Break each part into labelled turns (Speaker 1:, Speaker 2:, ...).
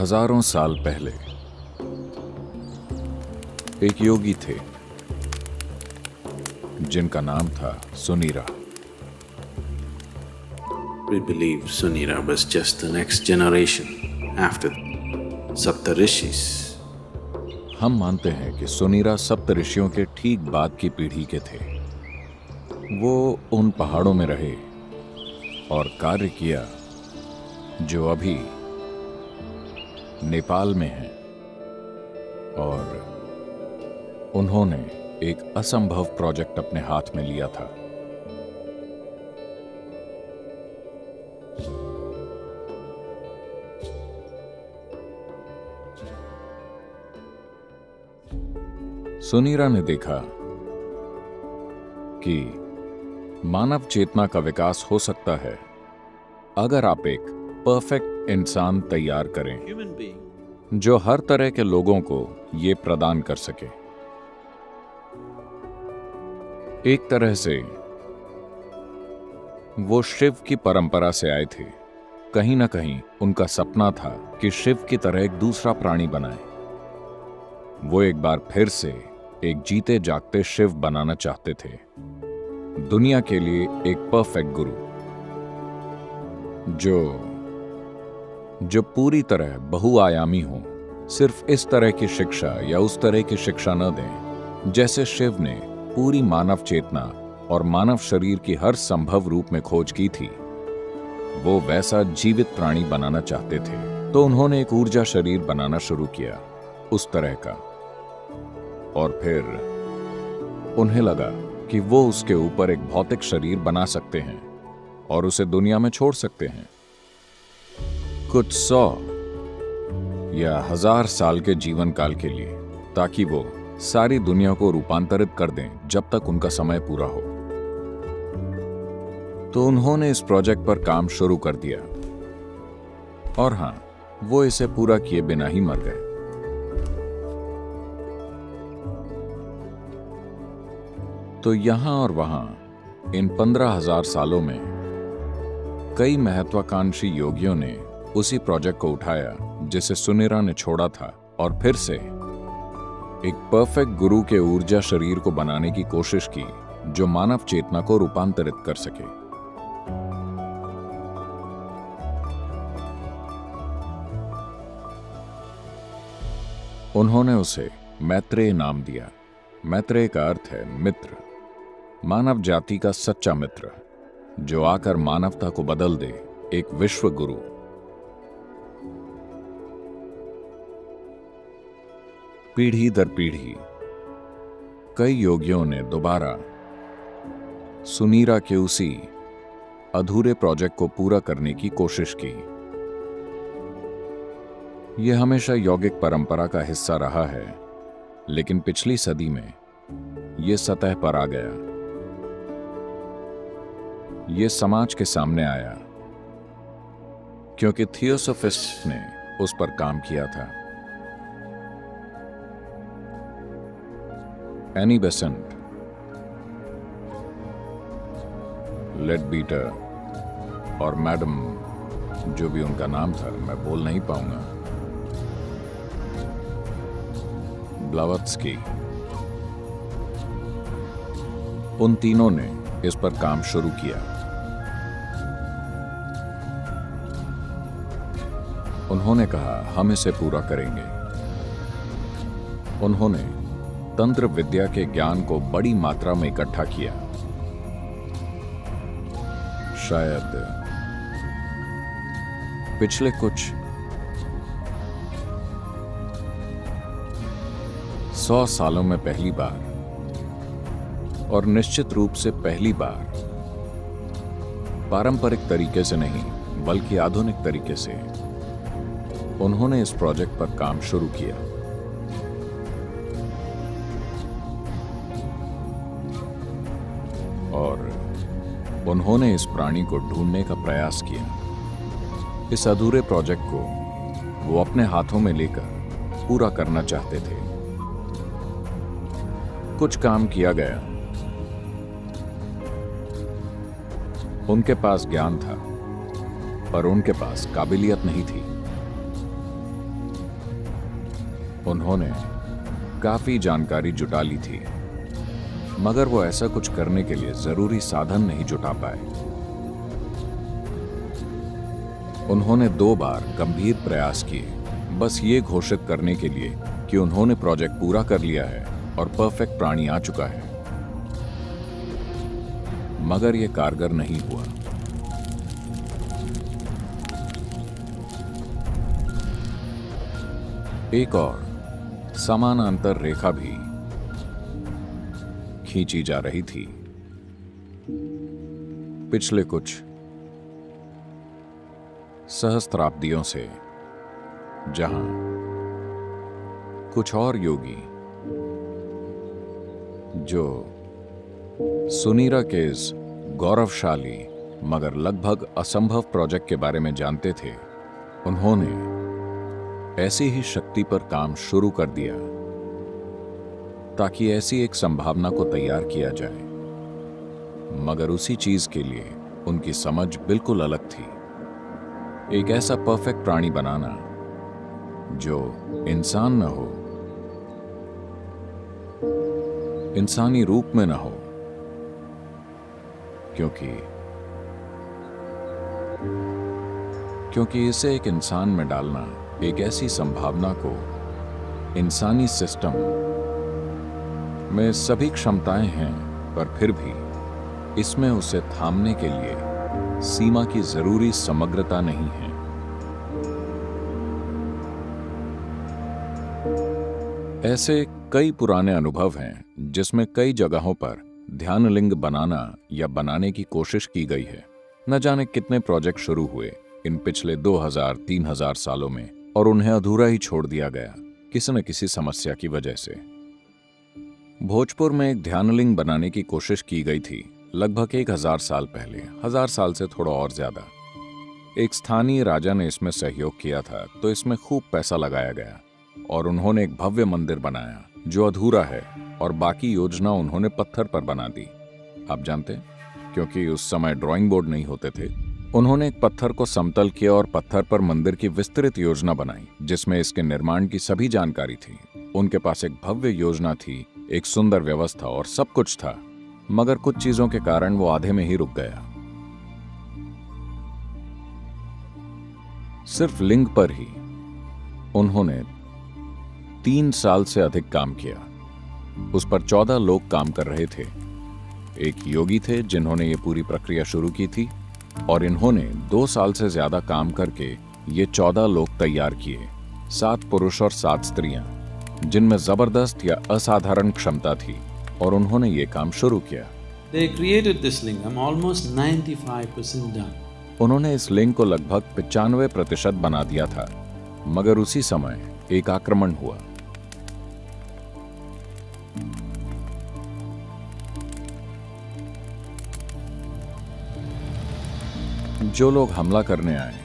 Speaker 1: हजारों साल पहले एक योगी थे जिनका नाम था Sunira.
Speaker 2: We believe Sunira was just the next generation after Saptarishis.
Speaker 1: हम मानते हैं कि सुनीरा सप्त ऋषियों के ठीक बाद की पीढ़ी के थे। वो उन पहाड़ों में रहे और कार्य किया जो अभी नेपाल में है, और उन्होंने एक असंभव प्रोजेक्ट अपने हाथ में लिया था। सुनीरा ने देखा कि मानव चेतना का विकास हो सकता है अगर आप एक परफेक्ट इंसान तैयार करें जो हर तरह के लोगों को ये प्रदान कर सके। एक तरह से वो शिव की परंपरा से आए थे। कहीं ना कहीं उनका सपना था कि शिव की तरह एक दूसरा प्राणी बनाए। वो एक बार फिर से एक जीते जागते शिव बनाना चाहते थे, दुनिया के लिए एक परफेक्ट गुरु जो पूरी तरह बहुआयामी हो। सिर्फ इस तरह की शिक्षा या उस तरह की शिक्षा न दें जैसे शिव ने पूरी मानव चेतना और मानव शरीर की हर संभव रूप में खोज की थी। वो वैसा जीवित प्राणी बनाना चाहते थे, तो उन्होंने एक ऊर्जा शरीर बनाना शुरू किया उस तरह का। और फिर उन्हें लगा कि वो उसके ऊपर एक भौतिक शरीर बना सकते हैं और उसे दुनिया में छोड़ सकते हैं कुछ 100 या 1000 साल के जीवन काल के लिए, ताकि वो सारी दुनिया को रूपांतरित कर दें जब तक उनका समय पूरा हो। तो उन्होंने इस प्रोजेक्ट पर काम शुरू कर दिया, और हां, वो इसे पूरा किए बिना ही मर गए। तो यहां और वहां इन 15,000 सालों में कई महत्वाकांक्षी योगियों ने उसी प्रोजेक्ट को उठाया जिसे सुनीरा ने छोड़ा था, और फिर से एक परफेक्ट गुरु के ऊर्जा शरीर को बनाने की कोशिश की जो मानव चेतना को रूपांतरित कर सके। उन्होंने उसे मैत्रेय नाम दिया। मैत्रेय का अर्थ है मित्र, मानव जाति का सच्चा मित्र जो आकर मानवता को बदल दे, एक विश्व गुरु। पीढ़ी दर पीढ़ी कई योगियों ने दोबारा सुनीरा के उसी अधूरे प्रोजेक्ट को पूरा करने की कोशिश की। यह हमेशा यौगिक परंपरा का हिस्सा रहा है, लेकिन पिछली सदी में यह सतह पर आ गया। यह समाज के सामने आया क्योंकि थियोसोफिस्ट ने उस पर काम किया था। एनी बेसेंट, लेडबीटर और मैडम जो भी उनका नाम था, मैं बोल नहीं पाऊंगा, ब्लावत्स्की, उन तीनों ने इस पर काम शुरू किया। उन्होंने कहा हम इसे पूरा करेंगे। उन्होंने तंत्र विद्या के ज्ञान को बड़ी मात्रा में इकट्ठा किया। शायद पिछले कुछ 100 सालों में पहली बार, और निश्चित रूप से पहली बार, पारंपरिक तरीके से नहीं बल्कि आधुनिक तरीके से उन्होंने इस प्रोजेक्ट पर काम शुरू किया। और उन्होंने इस प्राणी को ढूंढने का प्रयास किया। इस अधूरे प्रोजेक्ट को वो अपने हाथों में लेकर पूरा करना चाहते थे। कुछ काम किया गया, उनके पास ज्ञान था पर उनके पास काबिलियत नहीं थी। उन्होंने काफी जानकारी जुटा ली थी, मगर वो ऐसा कुछ करने के लिए जरूरी साधन नहीं जुटा पाए। उन्होंने 2 बार गंभीर प्रयास किए, बस ये घोषित करने के लिए कि उन्होंने प्रोजेक्ट पूरा कर लिया है और परफेक्ट प्राणी आ चुका है, मगर यह कारगर नहीं हुआ। एक और समानांतर रेखा भी खींची जा रही थी। पिछले कुछ सहस्त्राब्दियों से, जहां कुछ और योगी जो सुनीरा के इस गौरवशाली मगर लगभग असंभव प्रोजेक्ट के बारे में जानते थे, उन्होंने ऐसी ही शक्ति पर काम शुरू कर दिया ताकि ऐसी एक संभावना को तैयार किया जाए, मगर उसी चीज के लिए उनकी समझ बिल्कुल अलग थी। एक ऐसा परफेक्ट प्राणी बनाना जो इंसान न हो, इंसानी रूप में न हो, क्योंकि इसे एक इंसान में डालना एक ऐसी संभावना को इंसानी सिस्टम में सभी क्षमताएं हैं, पर फिर भी इसमें उसे थामने के लिए सीमा की जरूरी समग्रता नहीं है। ऐसे कई पुराने अनुभव हैं जिसमें कई जगहों पर ध्यानलिंग बनाना या बनाने की कोशिश की गई है। न जाने कितने प्रोजेक्ट शुरू हुए इन पिछले 2000-3000 सालों में, और उन्हें अधूरा ही छोड़ दिया गया किसी न किसी समस्या की वजह से। भोजपुर में एक ध्यानलिंग बनाने की कोशिश की गई थी लगभग 1000 साल पहले, 1000 साल से थोड़ा और ज्यादा। एक स्थानीय राजा ने इसमें सहयोग किया था, तो इसमें खूब पैसा लगाया गया और उन्होंने एक भव्य मंदिर बनाया जो अधूरा है, और बाकी योजना उन्होंने पत्थर पर बना दी। आप जानते, क्योंकि उस समय ड्राइंग बोर्ड नहीं होते थे, उन्होंने एक पत्थर को समतल किया और पत्थर पर मंदिर की विस्तृत योजना बनाई जिसमें इसके निर्माण की सभी जानकारी थी। उनके पास एक भव्य योजना थी, एक सुंदर व्यवस्था और सब कुछ था, मगर कुछ चीजों के कारण वो आधे में ही रुक गया। सिर्फ लिंग पर ही उन्होंने 3 साल से अधिक काम किया। उस पर 14 लोग काम कर रहे थे। एक योगी थे जिन्होंने ये पूरी प्रक्रिया शुरू की थी, और इन्होंने 2 साल से ज्यादा काम करके ये 14 लोग तैयार किए, 7 पुरुष और 7 स्त्रियां, जिनमें जबरदस्त या असाधारण क्षमता थी, और उन्होंने ये काम शुरू किया।
Speaker 2: They created this lingam almost 95% done.
Speaker 1: उन्होंने इस लिंग को लगभग 95% बना दिया था, मगर उसी समय एक आक्रमण हुआ। जो लोग हमला करने आए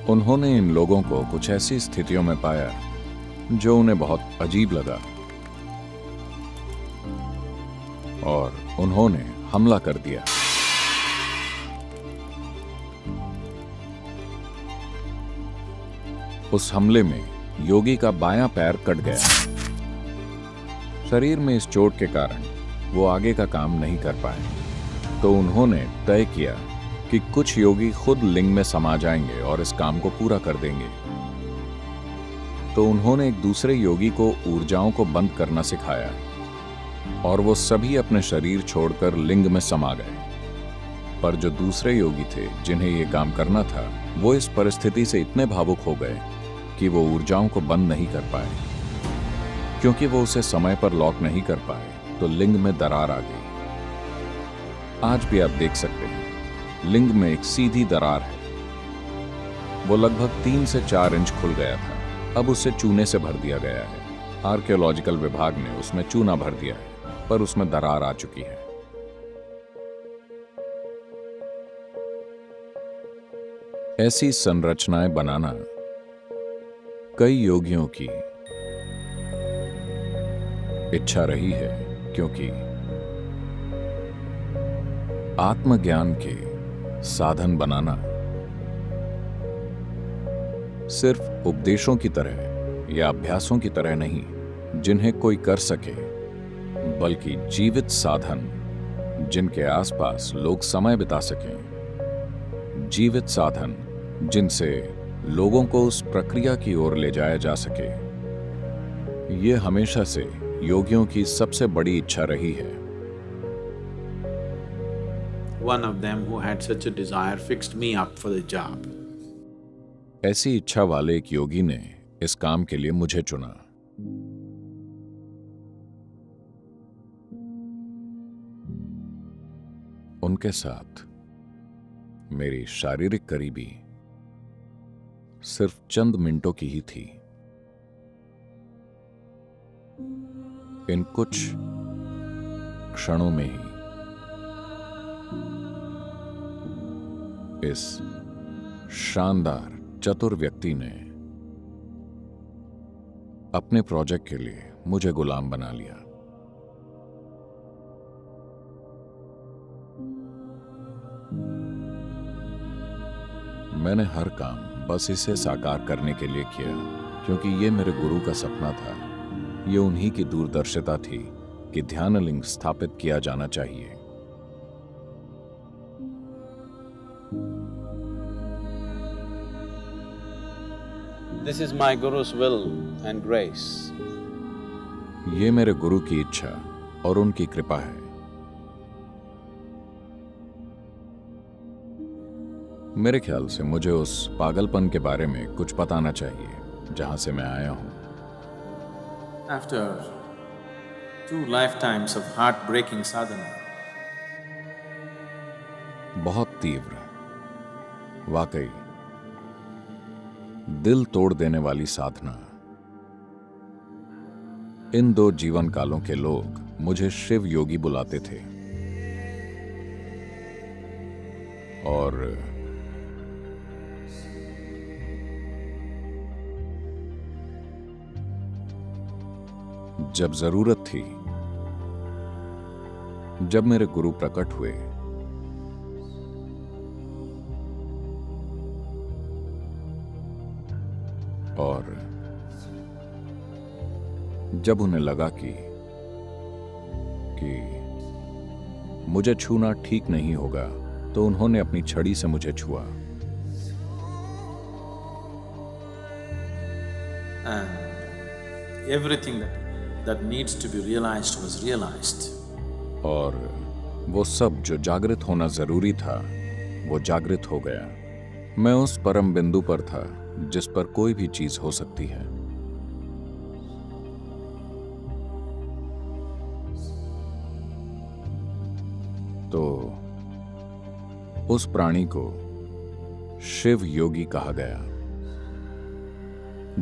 Speaker 1: उन्होंने इन लोगों को कुछ ऐसी स्थितियों में पाया जो उन्हें बहुत अजीब लगा, और उन्होंने हमला कर दिया। उस हमले में योगी का बायां पैर कट गया। शरीर में इस चोट के कारण वो आगे का काम नहीं कर पाए, तो उन्होंने तय किया कि कुछ योगी खुद लिंग में समा जाएंगे और इस काम को पूरा कर देंगे। तो उन्होंने एक दूसरे योगी को ऊर्जाओं को बंद करना सिखाया, और वो सभी अपने शरीर छोड़कर लिंग में समा गए। पर जो दूसरे योगी थे जिन्हें ये काम करना था, वो इस परिस्थिति से इतने भावुक हो गए कि वो ऊर्जाओं को बंद नहीं कर पाए। क्योंकि वो उसे समय पर लॉक नहीं कर पाए, तो लिंग में दरार आ गई। आज भी आप देख सकते हैं, लिंग में एक सीधी दरार है। वो लगभग 3 से 4 इंच खुल गया था। अब उसे चूने से भर दिया गया है। आर्कियोलॉजिकल विभाग ने उसमें चूना भर दिया है, पर उसमें दरार आ चुकी है। ऐसी संरचनाएं बनाना कई योगियों की इच्छा रही है, क्योंकि आत्मज्ञान के साधन बनाना सिर्फ उपदेशों की तरह या अभ्यासों की तरह नहीं जिन्हें कोई कर सके, बल्कि जीवित साधन जिनके आसपास लोग समय बिता सकें, जीवित साधन जिनसे लोगों को उस प्रक्रिया की ओर ले जाया जा सके। ये हमेशा से योगियों की सबसे बड़ी इच्छा रही है।
Speaker 2: One of them who had such a desire fixed me up for the job.
Speaker 1: ऐसी इच्छा वाले एक योगी ने इस काम के लिए मुझे चुना। उनके साथ मेरी शारीरिक करीबी सिर्फ चंद मिनटों की ही थी। इन कुछ क्षणों में ही इस शानदार चतुर व्यक्ति ने अपने प्रोजेक्ट के लिए मुझे गुलाम बना लिया। मैंने हर काम बस इसे साकार करने के लिए किया, क्योंकि ये मेरे गुरु का सपना था। ये उन्हीं की दूरदर्शिता थी कि ध्यानलिंग स्थापित किया जाना चाहिए।
Speaker 2: This is my Guru's will and grace.
Speaker 1: ये मेरे गुरु की इच्छा और उनकी कृपा है। मेरे ख्याल से मुझे उस पागलपन के बारे में कुछ बताना चाहिए जहां से मैं आया हूं।
Speaker 2: After 2 lifetimes of heartbreaking sadhana,
Speaker 1: बहुत तीव्र, वाकई दिल तोड़ देने वाली साधना, इन 2 जीवन कालों के लोग मुझे शिव योगी बुलाते थे। और जब जरूरत थी, जब मेरे गुरु प्रकट हुए, और जब उन्हें लगा कि मुझे छूना ठीक नहीं होगा, तो उन्होंने अपनी छड़ी से मुझे छुआ।
Speaker 2: and everything that needs to be realized was realized.
Speaker 1: और वो सब जो जागृत होना जरूरी था, वो जागृत हो गया। मैं उस परम बिंदु पर था जिस पर कोई भी चीज हो सकती है। तो उस प्राणी को शिव योगी कहा गया,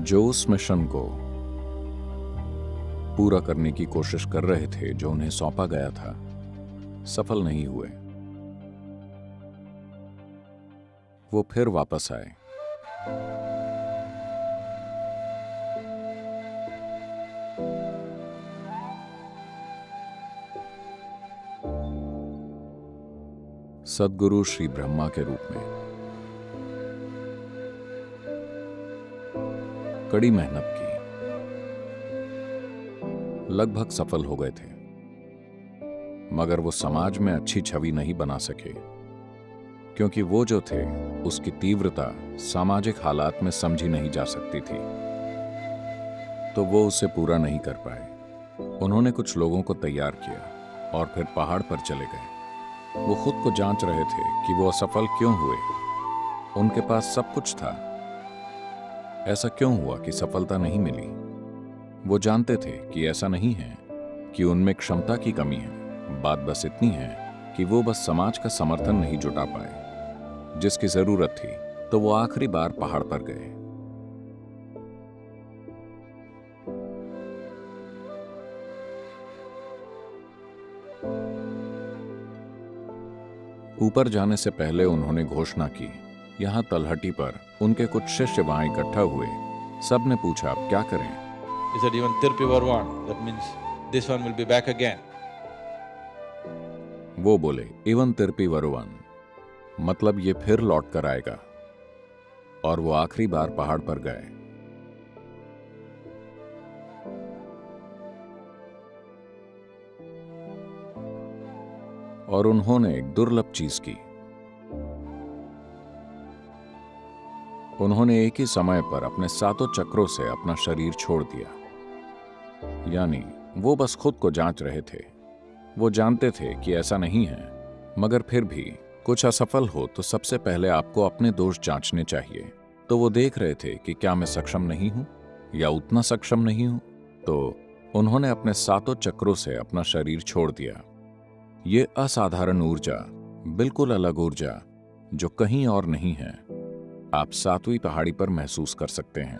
Speaker 1: जो उस मिशन को पूरा करने की कोशिश कर रहे थे जो उन्हें सौंपा गया था, सफल नहीं हुए। वो फिर वापस आए। सद्गुरु श्री ब्रह्मा के रूप में। कड़ी मेहनत की, लगभग सफल हो गए थे, मगर वो समाज में अच्छी छवि नहीं बना सके, क्योंकि वो जो थे उसकी तीव्रता सामाजिक हालात में समझी नहीं जा सकती थी, तो वो उसे पूरा नहीं कर पाए। उन्होंने कुछ लोगों को तैयार किया और फिर पहाड़ पर चले गए। वो खुद को जांच रहे थे कि वो असफल क्यों हुए। उनके पास सब कुछ था, ऐसा क्यों हुआ कि सफलता नहीं मिली? वो जानते थे कि ऐसा नहीं है कि उनमें क्षमता की कमी है, बात बस इतनी है कि वो बस समाज का समर्थन नहीं जुटा पाए जिसकी जरूरत थी। तो वो आखिरी बार पहाड़ पर गए। ऊपर जाने से पहले उन्होंने घोषणा की यहाँ तलहटी पर उनके कुछ शिष्य वहां इकट्ठा हुए। सब ने पूछा, अब क्या करें?
Speaker 3: He said, even Tirpi Varwan, that means this one will be back again.
Speaker 1: वो बोले, इवन तिरपी वरुवन, मतलब ये फिर लौट कर आएगा। और वो आखिरी बार पहाड़ पर गए। और उन्होंने एक दुर्लभ चीज की। उन्होंने एक ही समय पर अपने 7 चक्रों से अपना शरीर छोड़ दिया। यानी वो बस खुद को जांच रहे थे। वो जानते थे कि ऐसा नहीं है, मगर फिर भी कुछ असफल हो तो सबसे पहले आपको अपने दोष जांचने चाहिए। तो वो देख रहे थे कि क्या मैं सक्षम नहीं हूं या उतना सक्षम नहीं हूं। तो उन्होंने अपने 7 चक्रों से अपना शरीर छोड़ दिया। ये असाधारण ऊर्जा, बिल्कुल अलग ऊर्जा जो कहीं और नहीं है, आप 7वीं पहाड़ी पर महसूस कर सकते हैं।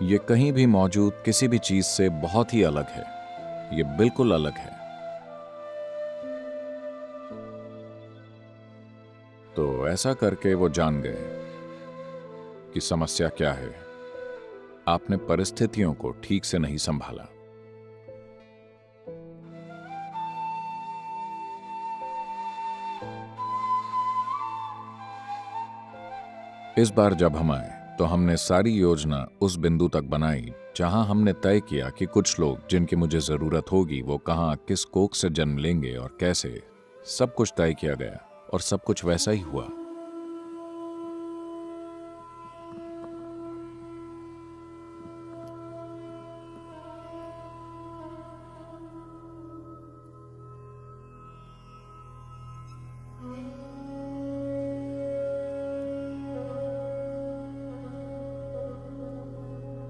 Speaker 1: ये कहीं भी मौजूद किसी भी चीज से बहुत ही अलग है। ये बिल्कुल अलग है। तो ऐसा करके वो जान गए कि समस्या क्या है। आपने परिस्थितियों को ठीक से नहीं संभाला। इस बार जब हम आए तो हमने सारी योजना उस बिंदु तक बनाई जहां हमने तय किया कि कुछ लोग जिनकी मुझे जरूरत होगी वो कहां, किस कोख से जन्म लेंगे और कैसे। सब कुछ तय किया गया और सब कुछ वैसा ही हुआ।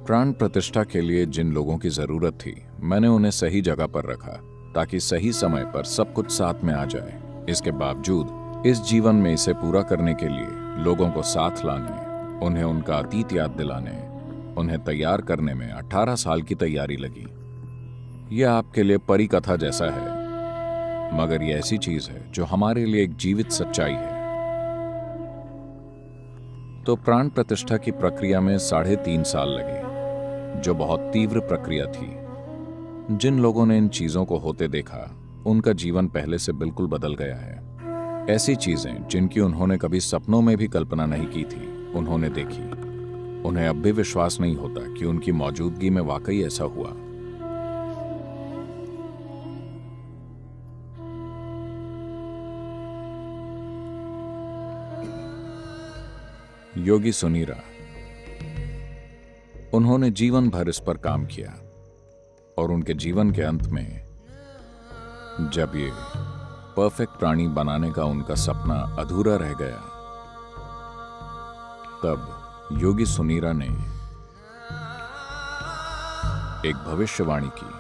Speaker 1: प्राण प्रतिष्ठा के लिए जिन लोगों की जरूरत थी, मैंने उन्हें सही जगह पर रखा ताकि सही समय पर सब कुछ साथ में आ जाए। इसके बावजूद इस जीवन में इसे पूरा करने के लिए लोगों को साथ लाने, उन्हें उनका अतीत याद दिलाने, उन्हें तैयार करने में 18 साल की तैयारी लगी। यह आपके लिए परी कथा जैसा है, मगर यह ऐसी चीज है जो हमारे लिए एक जीवित सच्चाई है। तो प्राण प्रतिष्ठा की प्रक्रिया में 3.5 साल लगे, जो बहुत तीव्र प्रक्रिया थी। जिन लोगों ने इन चीजों को होते देखा, उनका जीवन पहले से बिल्कुल बदल गया है। ऐसी चीजें जिनकी उन्होंने कभी सपनों में भी कल्पना नहीं की थी, उन्होंने देखी। उन्हें अब भी विश्वास नहीं होता कि उनकी मौजूदगी में वाकई ऐसा हुआ। योगी सुनीरा, उन्होंने जीवन भर इस पर काम किया और उनके जीवन के अंत में जब ये परफेक्ट प्राणी बनाने का उनका सपना अधूरा रह गया, तब योगी सुनीरा ने एक भविष्यवाणी की।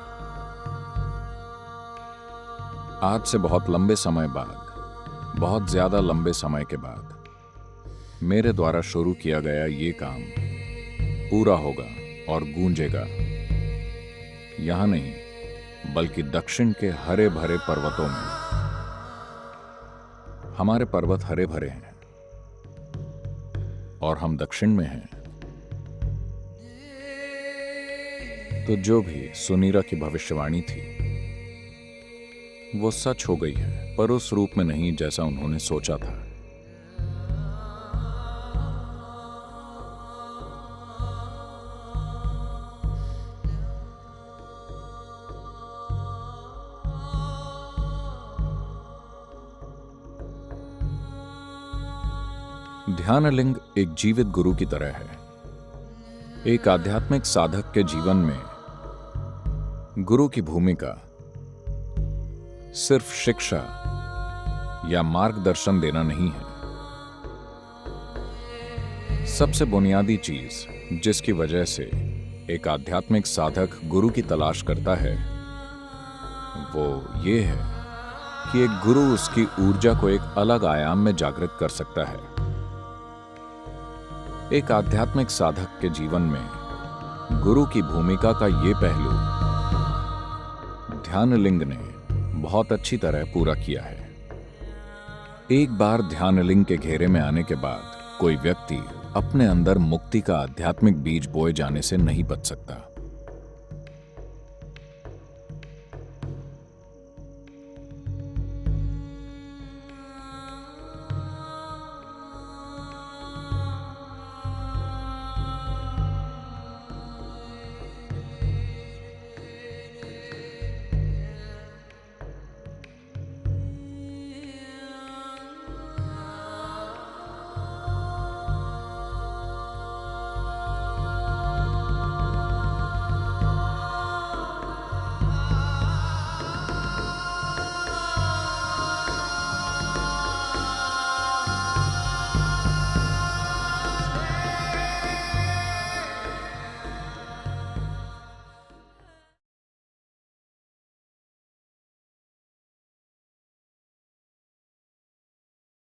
Speaker 1: आज से बहुत लंबे समय बाद, बहुत ज्यादा लंबे समय के बाद मेरे द्वारा शुरू किया गया ये काम पूरा होगा और गूंजेगा। यहां नहीं, बल्कि दक्षिण के हरे भरे पर्वतों में। हमारे पर्वत हरे भरे हैं और हम दक्षिण में हैं। तो जो भी सुनीरा की भविष्यवाणी थी वो सच हो गई है, पर उस रूप में नहीं जैसा उन्होंने सोचा था। ध्यानलिंग एक जीवित गुरु की तरह है। एक आध्यात्मिक साधक के जीवन में गुरु की भूमिका सिर्फ शिक्षा या मार्गदर्शन देना नहीं है। सबसे बुनियादी चीज जिसकी वजह से एक आध्यात्मिक साधक गुरु की तलाश करता है वो ये है कि एक गुरु उसकी ऊर्जा को एक अलग आयाम में जागृत कर सकता है। एक आध्यात्मिक साधक के जीवन में गुरु की भूमिका का ये पहलू ध्यानलिंग ने बहुत अच्छी तरह पूरा किया है। एक बार ध्यानलिंग के घेरे में आने के बाद कोई व्यक्ति अपने अंदर मुक्ति का आध्यात्मिक बीज बोए जाने से नहीं बच सकता।